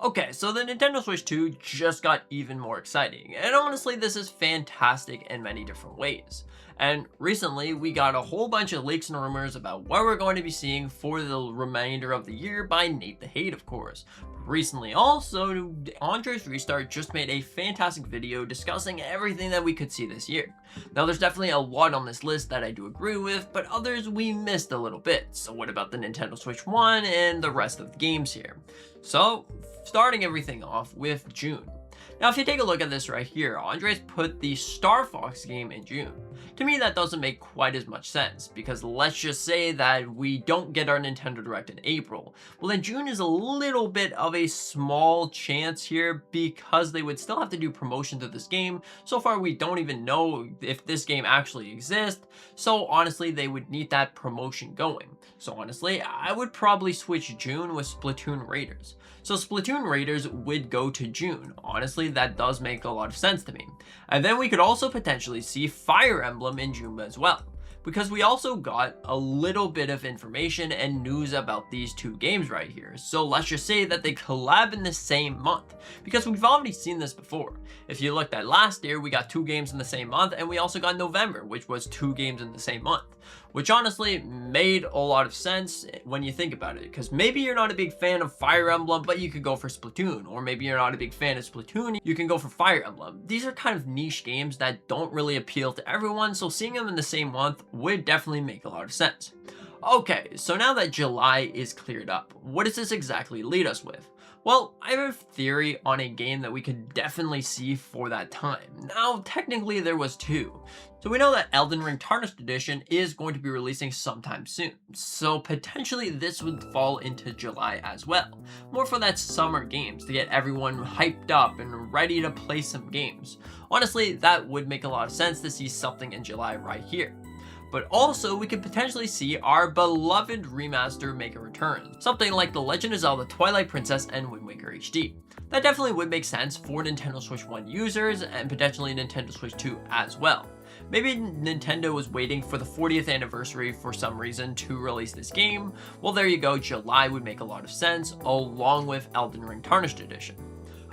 Okay, so the Nintendo Switch 2 just got even more exciting, and honestly this is fantastic in many different ways. And recently we got a whole bunch of leaks and rumors about what we're going to be seeing for the remainder of the year by Nate the Hate, of course. Recently also, Andre's Restart just made a fantastic video discussing everything that we could see this year. Now there's definitely a lot on this list that I do agree with, but others we missed a little bit. So what about the Nintendo Switch 1 and the rest of the games here? So, starting everything off with June. Now if you take a look at this right here, Andres put the Star Fox game in June. To me that doesn't make quite as much sense, because let's just say that we don't get our Nintendo Direct in April. Well then June is a little bit of a small chance here, because they would still have to do promotion to this game. So far we don't even know if this game actually exists, so honestly they would need that promotion going. So honestly I would probably switch June with Splatoon Raiders. So Splatoon Raiders would go to June. Honestly, that does make a lot of sense to me. And then we could also potentially see Fire Emblem in June as well, because we also got a little bit of information and news about these two games right here. So let's just say that they collab in the same month, because we've already seen this before. If you looked at last year, we got 2 games in the same month, and we also got November, which was 2 games in the same month, which honestly made a lot of sense when you think about it, because maybe you're not a big fan of Fire Emblem, but you could go for Splatoon, or maybe you're not a big fan of Splatoon, you can go for Fire Emblem. These are kind of niche games that don't really appeal to everyone, so seeing them in the same month would definitely make a lot of sense. Okay, so now that July is cleared up, what does this exactly lead us with? Well, I have a theory on a game that we could definitely see for that time. Now, technically there was 2. So we know that Elden Ring Tarnished Edition is going to be releasing sometime soon. So potentially this would fall into July as well. More for that summer games to get everyone hyped up and ready to play some games. Honestly, that would make a lot of sense to see something in July right here. But also we could potentially see our beloved remaster make a return. Something like the Legend of Zelda Twilight Princess and Wind Waker HD. That definitely would make sense for Nintendo Switch 1 users and potentially Nintendo Switch 2 as well. Maybe Nintendo was waiting for the 40th anniversary for some reason to release this game. Well there you go, July would make a lot of sense along with Elden Ring Tarnished Edition.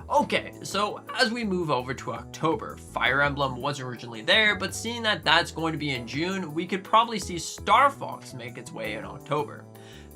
Okay, so as we move over to October, Fire Emblem was originally there, but seeing that that's going to be in June, we could probably see Star Fox make its way in October.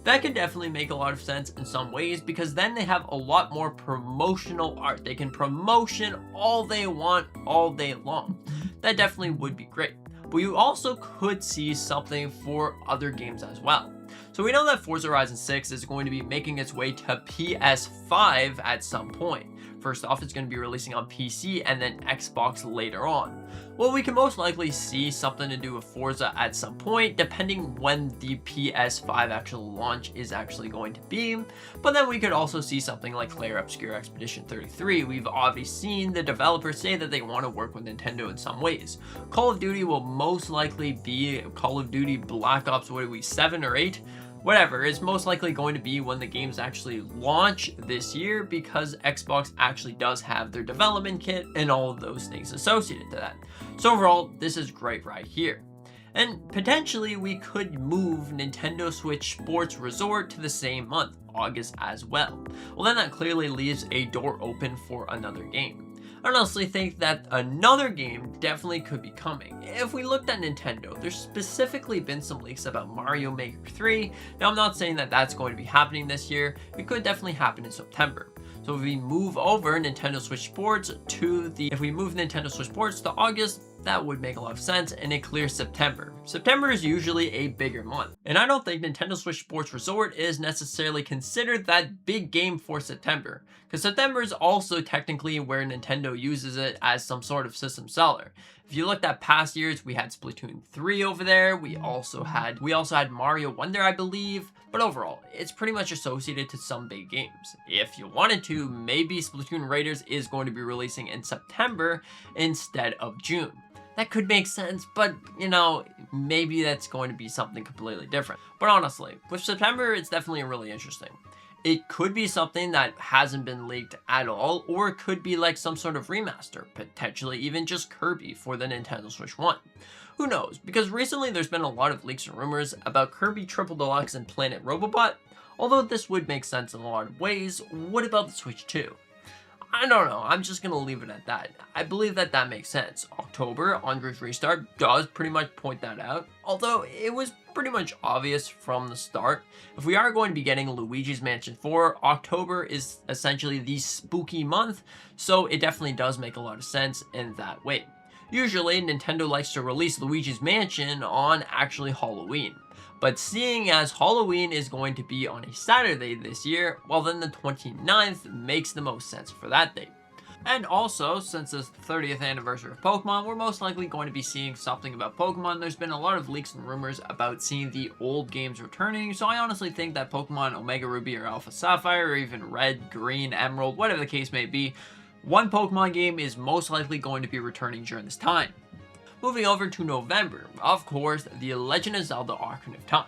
That could definitely make a lot of sense in some ways, because then they have a lot more promotional art. They can promotion all they want all day long. That definitely would be great. But you also could see something for other games as well. So we know that Forza Horizon 6 is going to be making its way to PS5 at some point. First off, it's going to be releasing on PC and then Xbox later on. Well, we can most likely see something to do with Forza at some point, depending when the PS5 actual launch is actually going to be. But then we could also see something like Clair Obscure Expedition 33. We've already seen the developers say that they want to work with Nintendo in some ways. Call of Duty will most likely be Call of Duty Black Ops, what are we, 7 or 8? Whatever, it's most likely going to be when the games actually launch this year, because Xbox actually does have their development kit and all of those things associated to that. So overall, this is great right here. And potentially we could move Nintendo Switch Sports Resort to the same month, August as well. Well then that clearly leaves a door open for another game. I honestly think that another game definitely could be coming. If we looked at Nintendo, there's specifically been some leaks about Mario Maker 3. Now I'm not saying that that's going to be happening this year. It could definitely happen in September. So if we move over Nintendo Switch Sports to August, that would make a lot of sense, and it clears September. September is usually a bigger month, and I don't think Nintendo Switch Sports Resort is necessarily considered that big game for September, because September is also technically where Nintendo uses it as some sort of system seller. If you looked at past years, we had Splatoon 3 over there, we also had Mario Wonder, I believe, but overall, it's pretty much associated to some big games. If you wanted to, maybe Splatoon Raiders is going to be releasing in September instead of June. That could make sense, but you know, maybe that's going to be something completely different. But honestly, with September, it's definitely really interesting. It could be something that hasn't been leaked at all, or it could be like some sort of remaster, potentially even just Kirby for the Nintendo Switch 1. Who knows? Because recently there's been a lot of leaks and rumors about Kirby Triple Deluxe and Planet Robobot. Although this would make sense in a lot of ways, what about the Switch 2? I don't know, I'm just gonna leave it at that. I believe that that makes sense. October, Andre's restart, does pretty much point that out, although it was pretty much obvious from the start. If we are going to be getting Luigi's Mansion 4, October is essentially the spooky month, so it definitely does make a lot of sense in that way. Usually, Nintendo likes to release Luigi's Mansion on actually Halloween. But seeing as Halloween is going to be on a Saturday this year, well then the 29th makes the most sense for that date. And also, since it's the 30th anniversary of Pokemon, we're most likely going to be seeing something about Pokemon. There's been a lot of leaks and rumors about seeing the old games returning, so I honestly think that Pokemon Omega Ruby or Alpha Sapphire, or even Red, Green, Emerald, whatever the case may be, one Pokemon game is most likely going to be returning during this time. Moving over to November, of course, the Legend of Zelda Ocarina of Time.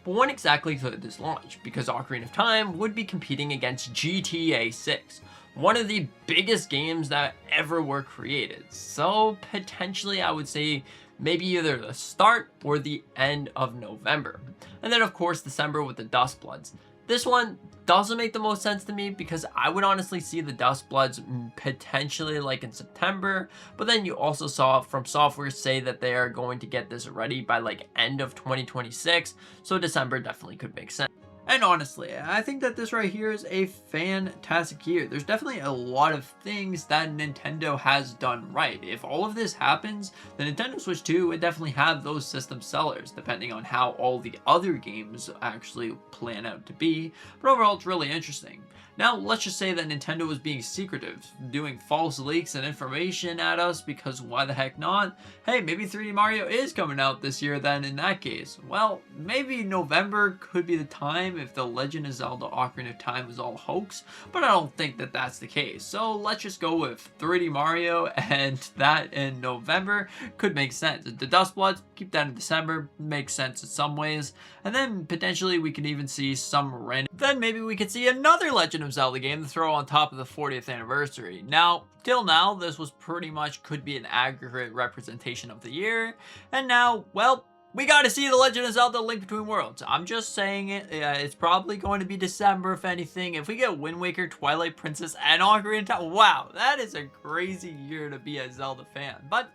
But when exactly could this launch? Because Ocarina of Time would be competing against GTA 6, one of the biggest games that ever were created. So potentially I would say maybe either the start or the end of November. And then of course December with the Dust Bloods. This one doesn't make the most sense to me because I would honestly see the Dust Bloods potentially like in September, but then you also saw from software say that they are going to get this ready by like end of 2026, so December definitely could make sense. And honestly, I think that this right here is a fantastic year. There's definitely a lot of things that Nintendo has done right. If all of this happens, the Nintendo Switch 2 would definitely have those system sellers, depending on how all the other games actually plan out to be. But overall, it's really interesting. Now, let's just say that Nintendo was being secretive, doing false leaks and information at us, because why the heck not? Hey, maybe 3D Mario is coming out this year then in that case. Well, maybe November could be the time if the Legend of Zelda Ocarina of Time is all hoax, but I don't think that that's the case. So let's just go with 3D Mario, and that in November could make sense. The Dust Bloods, keep that in December, makes sense in some ways. And then potentially we could even see some random, then maybe we could see another Legend of Zelda game to throw on top of the 40th anniversary. Now, till now, this was pretty much could be an accurate representation of the year, and now, well, we got to see the Legend of Zelda Link Between Worlds. I'm just saying it. It's probably going to be December, if anything. If we get Wind Waker, Twilight Princess, and Ocarina of Time, wow, that is a crazy year to be a Zelda fan. But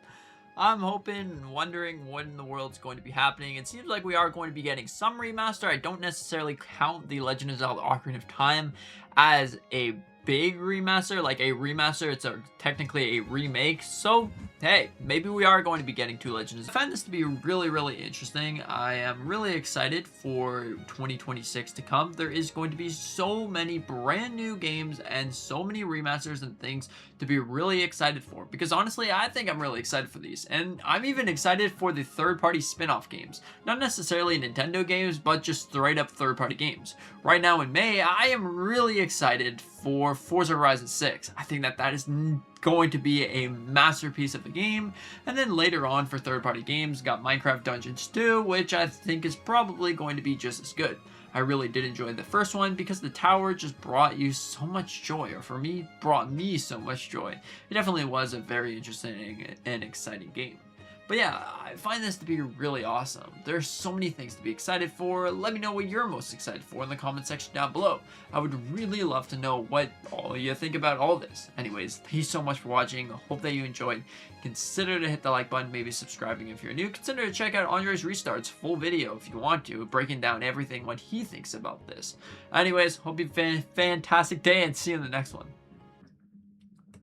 I'm hoping and wondering what in the world's going to be happening. It seems like we are going to be getting some remaster. I don't necessarily count the Legend of Zelda Ocarina of Time as a big remaster, like a remaster. It's technically a remake, so hey, maybe we are going to be getting two Legends. I find this to be really interesting. I am really excited for 2026 to come. There is going to be so many brand new games and so many remasters and things to be really excited for, because honestly I think I'm really excited for these, and I'm even excited for the third-party spin-off games. Not necessarily Nintendo games, but just straight up third-party games. Right now in May, I am really excited for Forza Horizon 6. I think that is going to be a masterpiece of a game. And then later on for third-party games, got Minecraft Dungeons 2, which I think is probably going to be just as good. I really did enjoy the first one because the tower just brought you so much joy, or for me, brought me so much joy. It definitely was a very interesting and exciting game. But yeah, I find this to be really awesome. There's so many things to be excited for. Let me know what you're most excited for in the comment section down below. I would really love to know what all you think about all this. Anyways, thanks so much for watching. I hope that you enjoyed. Consider to hit the like button, maybe subscribing if you're new. Consider to check out Andre's Restart's full video if you want to, breaking down everything what he thinks about this. Anyways, hope you have a fantastic day and see you in the next one.